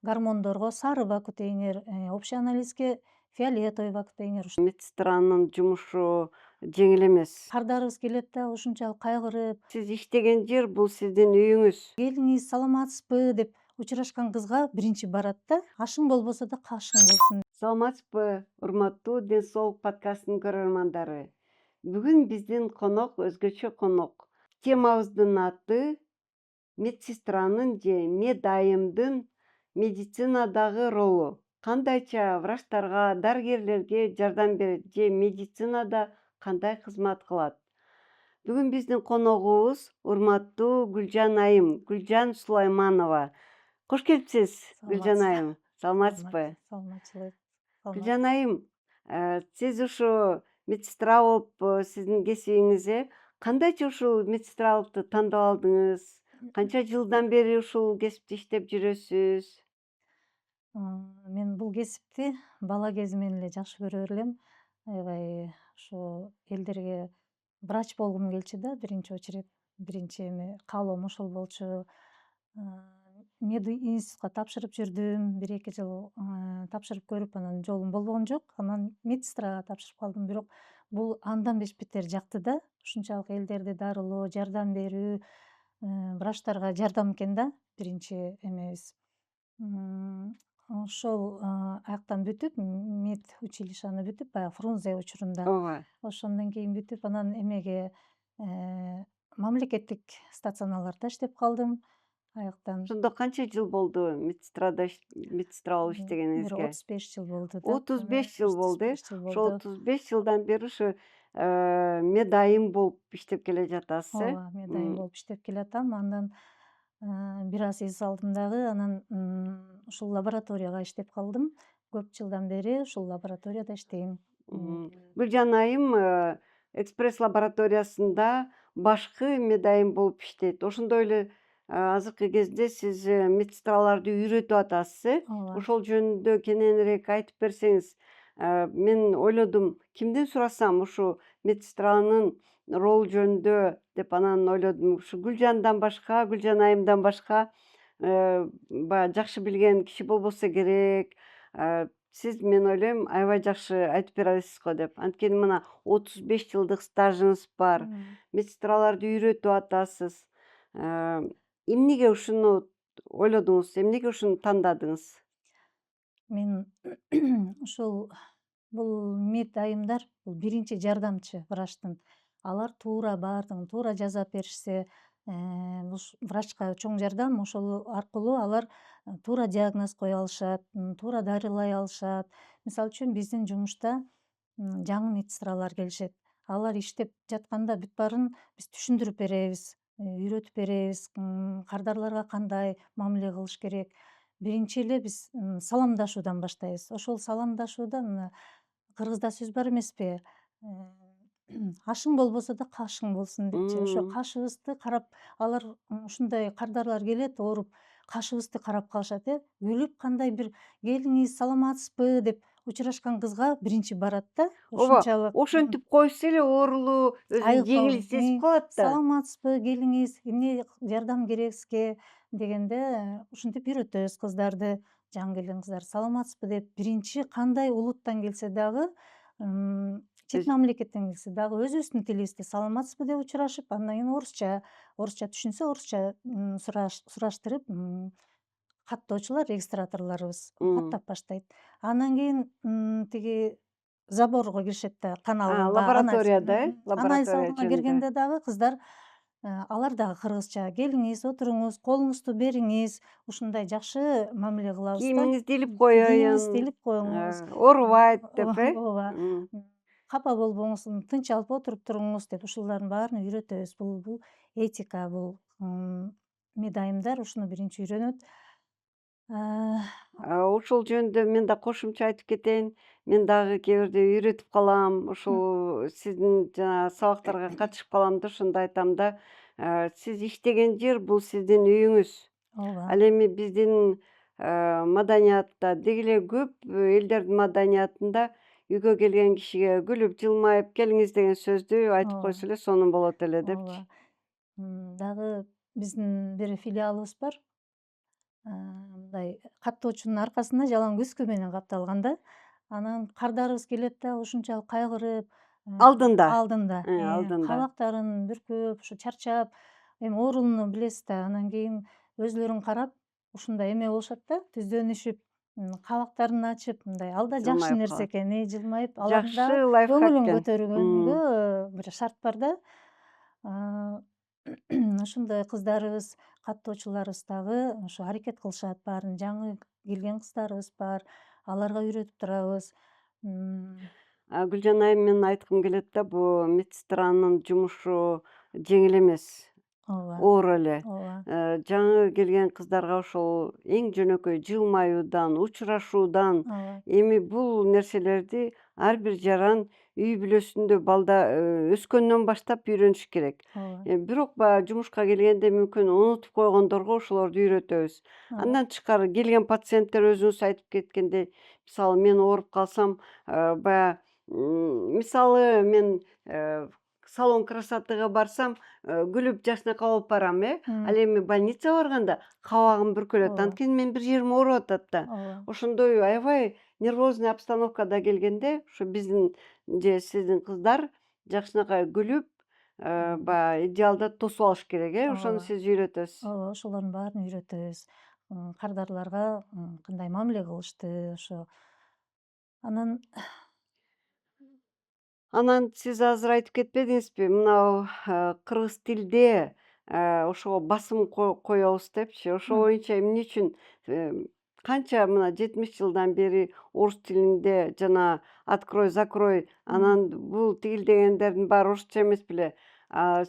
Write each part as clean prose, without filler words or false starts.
гормондорго сары бакутейнер, общий анализге фиолетовый бакутейнер. Медсестранын жумушу жеңил эмес. Кардарыбыз келет да ушунчалык кайгырып, Сиз иштеген жер бул сиздин үйүңүз. келиңиз саламатсызбы деп учурашкан кызга биринчи барат да, ашың болбосо да кашың болсун. Саламатсызбы, урматтуу Ден соолук подкастынын көрөрмандары. Бүгүн биздин конок өзгөчө конок. Темабыздын аты медсестранын же медайымдын медицинадагы ролу. Кандайча врачтарга, дарыгерлерге жардам берет же медицинада кандай кызмат кылат? Бүгүн биздин коногубуз урматтуу Гүлжан айым, Гүлжан Сулайманова. Кош келипсиз, Гүлжан айым. Саламатсызбы? Саламатчылык. Гүлжан айым, сиз ушу медсестра болуп сиздин кесибиңиз кандайча ушул медсестралыкты тандап алдыңыз? Канча жылдан бери ушул кесипте иштеп жүрөсүз? Мен бул кесипти бала кезимден эле жакшы көрөр элем. Аябай ошо элдерге врач болгум келчү да, биринчи очередь. Биринчи каалоом ошол болчу. Мед институтка тапшырып жүрдүм. 1-2 жыл тапшырып көрүп, анан жолум болбогон жок. Анан медсестрага тапшырып калдым. Бирок бул андан бетер жакты да. Ушунчалык элдерди дарылоо, жардам берүү, врачтарга жардам экен да биринчи эмебиз. Ошол аяктан бүтүп, мед училищени бүтүп, баягы Фрунзе учурунда. Ооба. Ошондон кийин бүтүп, анан эмеге мамлекеттик стационарларда иштеп калдым аяктан. Ошондо канча жыл болду медсестра болуп Бир иштегениңизге? 35 жыл болду да. 35 жыл болду. 35 жыл Ошол болду. 35 жылдан бери ушу медайым болуп иштеп келе жатасыз, Ооба, медайым болуп иштеп келатам. Андан бир аз эс алдым дагы, анан ушул лабораторияга иштеп калдым. Көп жылдан бери ушул лабораторияда иштейм. Гүлжан айым экспресс лабораториясында башкы медайым болуп иштейт. Ошондой эле азыркы кезде сиз медсестраларды үйрөтүп атасыз. Ооба. Ошол жөнүндө кененирээк айтып берсеңиз. Мен ойлодум, кимден сурасам ушу медсестранын ролу жөнүндө деп анан ойлодум, ушу Гүлжандан башка, Гүлжан айымдан башка баягы жакшы билген киши болбосо керек. Сиз, мен ойлойм, аябай жакшы айтып бере аласыз го деп. Анткени мына 35 жылдык стажыңыз бар. Медсестраларды үйрөтүп атасыз. Эмнеге ушуну ойлодуңуз? Эмнеге ушуну тандадыңыз? Мен ушул бул медайымдар бул биринчи жардамчы врачтын. Алар туура баардыгын туура жасап беришсе, врачка чоң жардам. Ошол аркылуу алар туура диагноз кое алышат, туура дарылай алышат. Мисалы үчүн биздин жумушта жаңы медсестралар келишет. Алар иштеп жатканда бүт баарын биз түшүндүрүп беребиз, үйрөтүп беребиз, кардарларга кандай мамиле кылыш керек. Биринчи эле биз саламдашуудан баштайбыз. Ошол саламдашууда мына кыргызда сөз бар эмеспи? Ашың болбосо да кашың болсун депчи. Ошо кашыбызды карап, алар ушундай кардарлар келет, ооруп, кашыбызды карап калышат, күлүп, кандай бир келиңиз, саламатсызбы деп учурашкан кызга биринчи барат да. Ооба, Ушунчалык ошентип коюшса эле оорулуу өзүн жеңил сезип калат да. саламатсызбы, келиңиз, эмне жардам керек сизге дегенде ушинтип үйрөтөбүз кыздарды. Жаңы келген кыздар саламатсызбы деп биринчи кандай улуттан келсе дагы, чет мамлекеттен келсе дагы өзүбүздүн тилибизде саламатсызбы деп учурашып, андан кийин орусча түшүнсө орусча сураштырып, каттоочулар, регистраторлорубуз каттап баштайт. Андан кийин тиги заборго киришет да, Лабораторияда, анализ лаборатория алганга жөнүндө. киргенде дагы кыздар алар дагы кыргызча келиңиз, отуруңуз, колуңузду бериңиз, ушундай жакшы мамиле кылабыз да. Кийимиңизди илип Кийимиңизди коеюн, илип коюңуз. оорубайт деп, Ооба. Капа болбоңуз, тынч алып отуруп туруңуз деп ушулардын баарын үйрөтөбүз. Бул этика, бул медайымдар ушуну биринчи үйрөнөт. Ушул жөнүндө мен да кошумча айтып кетейин. Мен дагы кээ бирде үйрөтүп калам. Ушул сиздин жанагы сабактарга катышып калам да, ошондо айтам да, сиз иштеген жер бул сиздин үйүңүз. Ооба. Ал эми биздин маданиятта деги эле көп элдердин маданиятында үйгө келген кишиге күлүп, жылмайып, келиңиз деген сөздү айтып койсо эле сонун болот эле депчи. Ооба. Дагы биздин бир филиалыбыз бар. мындай каттоочунун аркасында жалаң көзгө менен капталган да. Анан кардарыбыз келет да ушунчалык кайгырып, Алдында. алдында, Алдында. кабактарын бүркөп, ушу чарчап, эми ооруну билесиз да, анан кийин өзлөрүн карап ушундай эме болушат да, түздөнүшүп, кабактарын ачып, мындай ал да жакшы Жылмайып нерсе калат. экен, жылмайып алардын Жакшы дагы лайфхак көңүлүн экен. көтөргөнгө бир шарт бар да. Ошондой кыздарыбыз, каттоочуларыбыз дагы ошо аракет кылышат, баарын жаңы келген кыздарыбыз бар, аларга үйрөтүп турабыз. Гүлжан айым, мен айткым келет да, бул медсестранын жумушу жеңил эмес. Ооба, Оор эле. ооба, Жаңы келген кыздарга ошол эң жөнөкөй жылмаюудан, учурашуудан, ооба, эми бул нерселерди ар бир жаран үй бүлөсүндө балда өскөндөн баштап үйрөнүш керек. ооба, Бирок баягы жумушка келгенде мүмкүн унутуп койгондорго ошолорду үйрөтөбүз. ооба, Андан тышкары келген пациенттер өзүңүз айтып кеткендей, мисалы мен ооруп калсам, баягы мисалы мен салон красотыга барсам, күлүп жакшынакай болуп барам, ал эми больницага барганда кабагым бүркөлөт, ооба, анткени менин бир жерим ооруп атат да. ооба, Ошондой аябай нервозный обстановкада келгенде, ушу биздин же сиздин кыздар жакшынакай күлүп, баягы идеалда тосуп алыш керек, ошону ооба, сиз үйрөтөсүз. ооба, ошолордун баарын үйрөтөбүз. Кардарларга кандай мамиле кылышты, ошо. Анан Анан сиз азыр айтып кетпедиңизби, мынау кыргыз тилде ошого басым коебуз депчи, ошо боюнча эмне үчүн канча мына 70 жылдан бери орус тилинде жана открой, закрой, анан бул тигил баары орусча эмес беле?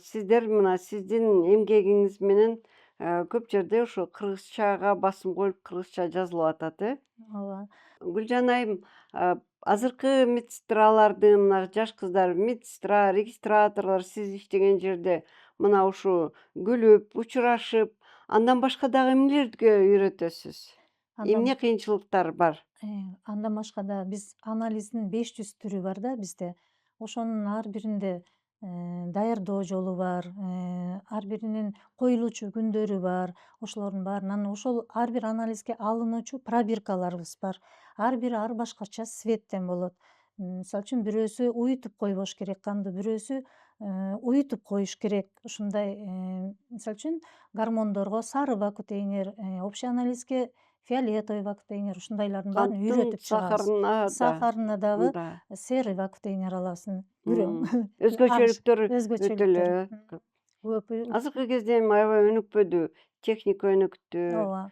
Сиздер мына сиздин эмгегиңиз менен көп жерде ошо кыргызчага басым коюлуп, кыргызча жазылып атат. ооба, Гүлжан айым, азыркы медсестралардын, мына жаш кыздар, медсестра, регистраторлор сиз иштеген жерде мына ушу күлүп, учурашып, андан башка дагы эмнелерге үйрөтөсүз? андан Эмне кыйынчылыктар бар? андан башка да биз анализдин 500 түрү бар да бизде. Ошонун ар биринде даярдоо жолу бар, ар биринин коюлуучу күндөрү бар. Ошолордун баарын анан ошол ар бир анализге алынуучу пробиркаларыбыз бар. Ар бири ар башкача светтен болот. Мисалы үчүн бирөөсү уютуп койбош керек канды, бирөөсү уютуп коюш керек. Ушундай, мисалы үчүн гормондорго сары вакутейнер, общий анализге фиолетовый вакутейнер, ушундайлардын баарын Канттын үйрөтүп чыгабыз. сахарына да. Сахарына дагы Да. серый вакутейнер аласың, күрөң. Өзгөчөлүктөр өтө Өзгөчөлүктөр эле. көп. Азыркы кезде эми аябай өнүкпөдү, техника өнүктү. Ооба.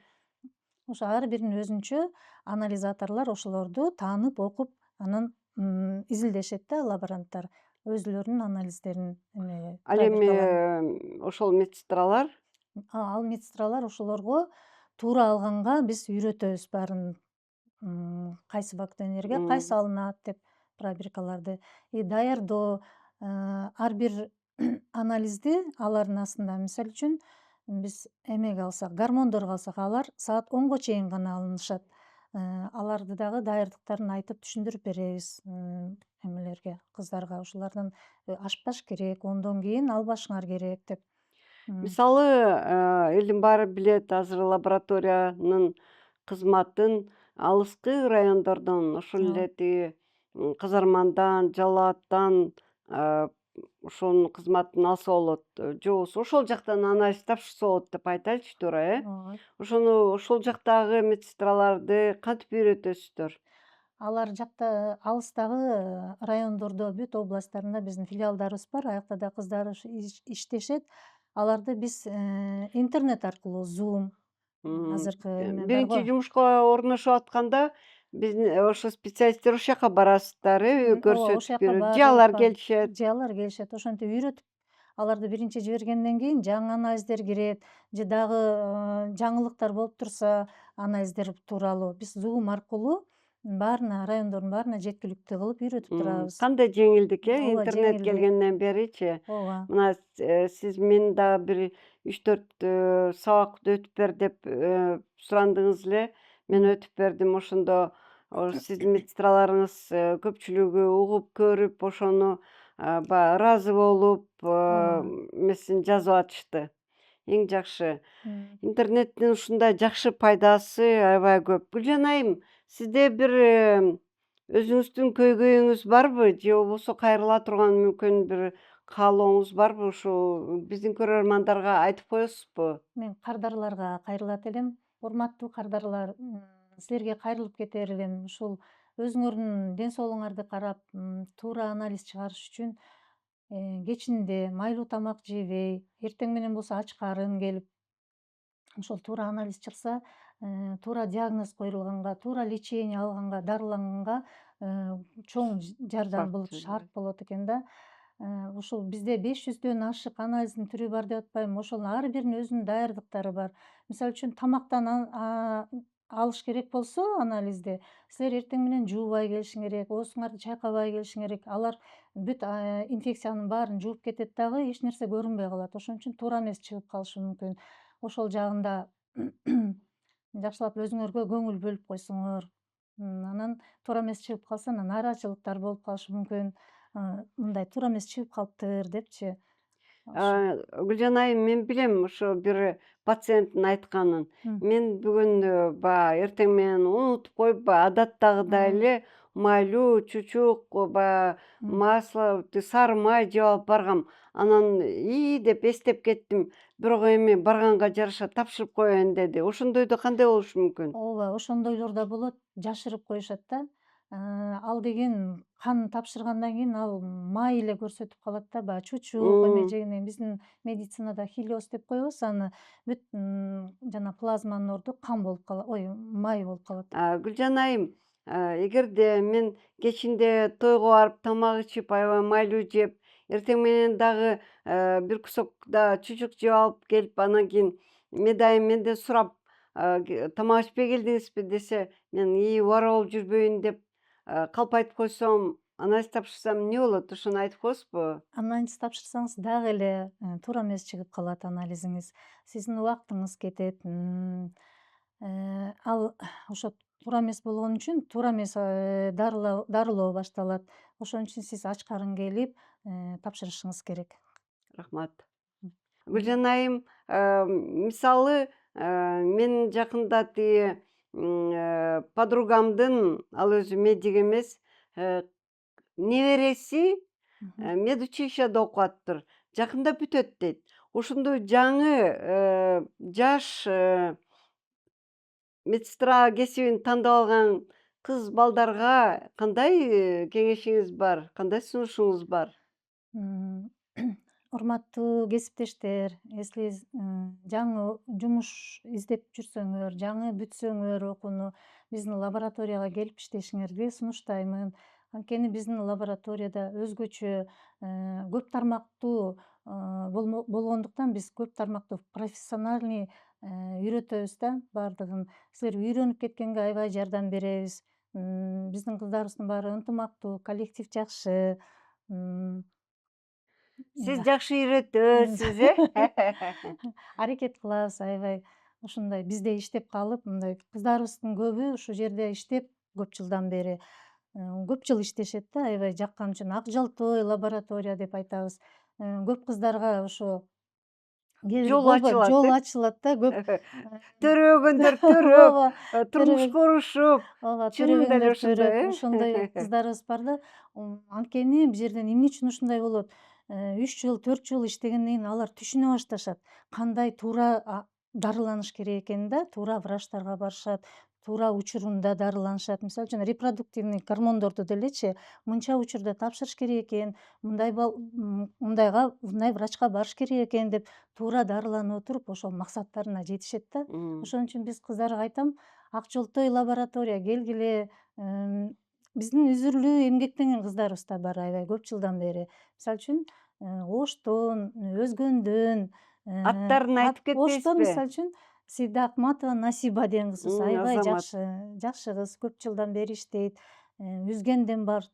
Ошо ар биринин өзүнчө анализаторлор ошолорду таанып, окуп, анан изилдешет да лаборанттар өзлөрүнүн анализдерин Ал эми пробиркаларын. ошол медсестралар Ал медсестралар ошолорго туура алганга биз үйрөтөбүз баарын. Кайсы вакутейнерге кайсы алынат деп пробиркаларды. И даярдоо, ар бир анализди алардын астында, мисалы үчүн, биз эмеге алсак, гормондорго алсак, алар саат 10го чейин гана алынышат. Аларды дагы даярдыктарын айтып түшүндүрүп беребиз, эмелерге, кыздарга. Ушулардан ашпаш керек, 10дон кийин албашыңар керек деп. мисалы элдин баары билет азыр лабораториянын кызматын алыскы райондордон, ошол эле тиги Кызармандан, Жалал Абадтан ошонун кызматын алса болот, же болбосо ошол жактан анализ тапшырса болот деп айтайлычы туура, Ооба. Ошону ошол жактагы медсестраларды кантип үйрөтөсүздөр? Алар жакта алыстагы райондордо, бүт областтарында биздин филиалдарыбыз бар. Аякта да кыздарыбыз иштешет. Аларды биз интернет аркылуу Zoom, азыркы эме бар Биринчи го. жумушка орношуп атканда биздин ошо специалисттер ошол жака барасыздар, Ооба, ошол көрсөтүп жака берет, же барып, алар келишет? же алар келишет. Ошентип үйрөтүп, аларды биринчи жибергенден кийин жаңы анализдер кирет, же дагы жаңылыктар болуп турса, анализдер тууралуу биз Zoom аркылуу баарына, райондордун баарына жеткиликтүү кылып үйрөтүп турабыз. Кандай жеңилдик, Ооба, интернет жеңилдик. келгенден беричи? Ооба. Мына сиз мен дагы бир 3-4 сабакты өтүп бер деп сурандыңыз эле. Мен өтүп бердим. Ошондо сиздин медсестраларыңыз көпчүлүгү угуп көрүп, ошону баягы ыраазы болуп, эмесин жазып атышты. эң жакшы. М. Интернеттин ушундай жакшы пайдасы аябай көп. Гүлжан айым, сизде бир өзүңүздүн көйгөйүңүз барбы? Же болбосо кайрыла турган мүмкүн бир каалооңуз барбы? Ушул биздин көрөрмандарга айтып коесузбу? Мен кардарларга кайрылат элем. Урматтуу кардарлар, силерге кайрылып кетер элем. Ушул өзүңөрдүн ден соолугуңарды карап, туура анализ чыгарыш үчүн кечинде майлуу тамак жебей, эртең менен болсо ач карын келип, ошол туура анализ чыкса, туура диагноз коюлганга, туура лечение алганга, дарыланганга чоң жардам болот, шарт болот экен да. Ушул бизде 500дөн ашык анализдин түрү бар деп атпаймынбы, ошонун ар биринин өзүнүн даярдыктары бар. Мисалы үчүн тамактан алыш керек болсо анализди, силер эртең менен жуубай келишиң керек, оозуңарды чайкабай келишиң керек. Алар бүт инфекциянын баарын жууп кетет дагы, эч нерсе көрүнбөй калат. Ошон үчүн туура эмес чыгып калышы мүмкүн. Ошол жагында жакшылап өзүңөргө көңүл бөлүп койсоңор, анан туура эмес чыгып калса, анан нааразычылыктар болуп калышы мүмкүн. Мындай туура эмес чыгып калыптыр депчи. Гүлжан айым, мен билем ошо бир пациенттин айтканын. Мен бүгүн баягы эртең менен унутуп коюп, баягы адаттагыдай эле майлуу чучук, баягы масло, сары май жеп алып баргам. Анан деп эстеп кеттим. Бирок эми барганга жараша тапшырып коеюн деди. Ошондойдо кандай болушу мүмкүн? Ооба, ошондойлор да болот, жашырып коюшат да. Ал деген кан тапшыргандан кийин ал май эле көрсөтүп калат да, баягы чучук эме жегенден кийин. Биздин медицинада хилиоз деп коебуз, аны бүт жана плазманын орду кан болуп калат, май болуп калат. Гүлжан айым, эгерде мен кечинде тойго барып тамак ичип, аябай майлуу жеп, эртең менен дагы бир кусок да чучук жеп алып келип, анан кийин медайым менден сурап, тамак ичпей келдиңизби десе, мен убара болуп жүрбөйүн деп калп айтып койсом, анализ тапшырсам эмне болот? Ошону айтып коесузбу? Анализ тапшырсаңыз дагы эле туура эмес чыгып калат анализиңиз. Сиздин убактыңыз кетет. Ал ошо туура эмес болгон үчүн туура эмес дарылоо башталат. Ошон үчүн сиз ач карын келип тапшырышыңыз керек. Рахмат. Гүлжан айым, мисалы, мен жакында тиги подругамдын, ал өзү медик эмес, небереси медучилищеде окуп атыптыр. Жакында бүтөт дейт. Ошондой жаңы жаш медсестра кесибин тандап алган кыз балдарга кандай кеңешиңиз бар? Кандай сунушуңуз бар? Урматтуу кесиптештер, если жаңы жумуш издеп жүрсөңөр, жаңы бүтсөңөр окууну, биздин лабораторияга келип иштешиңерди сунуштаймын. Анткени биздин лабораторияда өзгөчө көп тармактуу болгондуктан биз көп тармактуу профессиональный үйрөтөбүз да баардыгын. Силер үйрөнүп кеткенге аябай жардам беребиз. Биздин кыздарыбыздын баары ынтымактуу, коллектив жакшы. Сиз жакшы үйрөтөсүз, Аракет кылабыз аябай ушундай бизде иштеп калып, мындай кыздарыбыздын көбү ушу жерде иштеп көп жылдан бери көп жыл иштешет да, аябай жаккан үчүн Ак Жалтой лаборатория деп айтабыз. Көп кыздарга ошо Жол ачылат, жол ачылат да, көп төрөгөндөр төрөп, ооба, турмушка урушуп, ооба, чынында эле төрөгөндөр ошондой, төрөп, ошондой кыздарыбыз бар да. Анткени бул жерден эмне үчүн ушундай болот? 3 жыл, 4 жыл иштегенден кийин алар түшүнө башташат. Кандай туура дарыланыш керек экенин да, туура врачтарга барышат, туура учурунда дарыланышат. Мисалы үчүн репродуктивный гормондорду делечи мынча учурда тапшырыш керек экен, мындай врачка барыш керек экен деп туура дарыланып отуруп, ошол максаттарына жетишет да. Ошон үчүн биз кыздарга айтам, Ак Жолтой лаборатория келгиле. Биздин үзүрлүү эмгектенген кыздарыбыз да бар аябай көп жылдан бери. Мисалы үчүн Оштон, Өзгөндөн, аттарын айтып Оштон кетпейсизби? мисалы үчүн Сыйдакматова Насиба деген кызыбыз аябай Азамат. жакшы кыз, көп жылдан бери иштейт. Үзгөндөн бар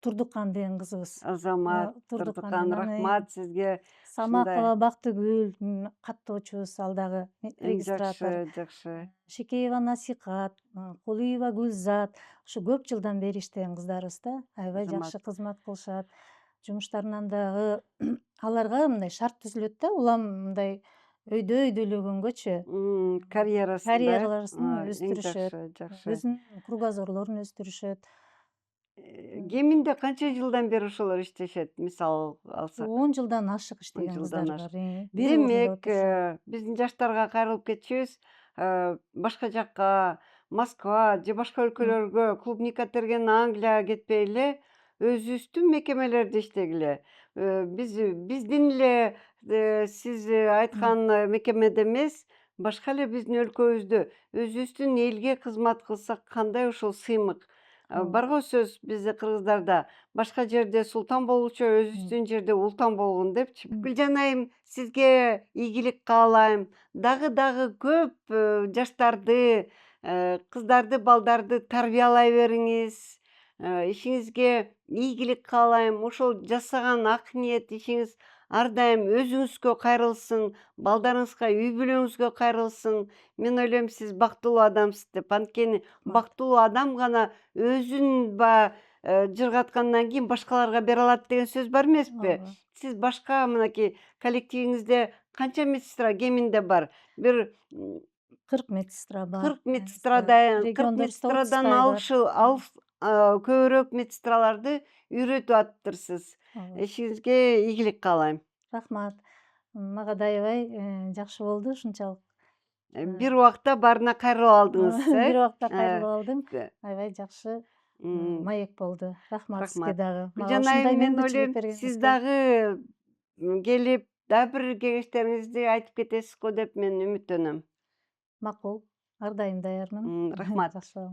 Турдукан деген кызыбыз. Азамат, Турдукан, рахмат сизге. Самакова Бактыгүл каттоочубуз, ал дагы регистратор. Жакшы. Шекеева Насихат, Кулуева Гүлзат, ушу көп жылдан бери иштеген кыздарыбыз да, аябай Азамат. жакшы кызмат кылышат. жумуштарынан дагы аларга мындай шарт түзүлөт да, улам мындай өйдөлөгөнгөчү Карьерасын да, карьераларын эң өстүрүшөт, жакшы. өзүнүн кругозорлорун өстүрүшөт. Кеминде канча жылдан бери ошолор иштешет, мисал алсак? 10 жылдан ашык 10 иштеген жылдан кыздар ашык. бар. Бир орунда Демек, отурушат. биздин жаштарга кайрылып кетчүбүз. Башка жакка, Москва же башка өлкөлөргө, клубника терген Англияга кетпей эле, өзүбүздүн мекемелерде иштегиле. Биздин эле сиз айткан мекемеде эмес, башка эле биздин өлкөбүздө өзүбүздүн элге кызмат кылсак кандай ушул сыймык. Барго сөз бизде кыргыздарда башка жерде султан болчу, өзүбүздүн жерде ултан болгон депчи. Гүлжан айым, сизге ийгилик каалайм. Дагы көп жаштарды, кыздарды, балдарды тарбиялай бериңиз. Ишиңизге ийгилик каалайм. Ошол жасаган ак ниет ишиңиз ар дайым өзүңүзгө кайрылсын, балдарыңызга, үй бүлөңүзгө кайрылсын. Мен ойлойм, сиз бактылуу адамсыз деп. Анткени бактылуу адам гана өзүн жыргаткандан кийин башкаларга бере алат деген сөз бар эмеспи? Ооба. Сиз башка мынакей коллективиңизде канча медсестра кеминде бар? Бир 40 медсестра бар. 40 медсестрадан Региондорубузда 30 бар. көбүрөөк медсестраларды үйрөтүп атыптырсыз. Ооба. Ишиңизге ийгилик каалайм. Рахмат. Мага да аябай жакшы болду ушунчалык. Бир убакта баарына кайрылып алдыңыз, Бир убакта кайрылып алдым. Э, Аябай жакшы м, маек болду. Рахмат сизге Рахмат. дагы. Мага Гүлжан ушундай айым, мен мүмкүнчүлүк ойлойм, сиз бергениңизге. дагы келип, дагы бир кеңештериңизди айтып кетесиз го деп мен үмүттөнөм. Макул. Ар дайым даярмын. Рахмат. Жакшы.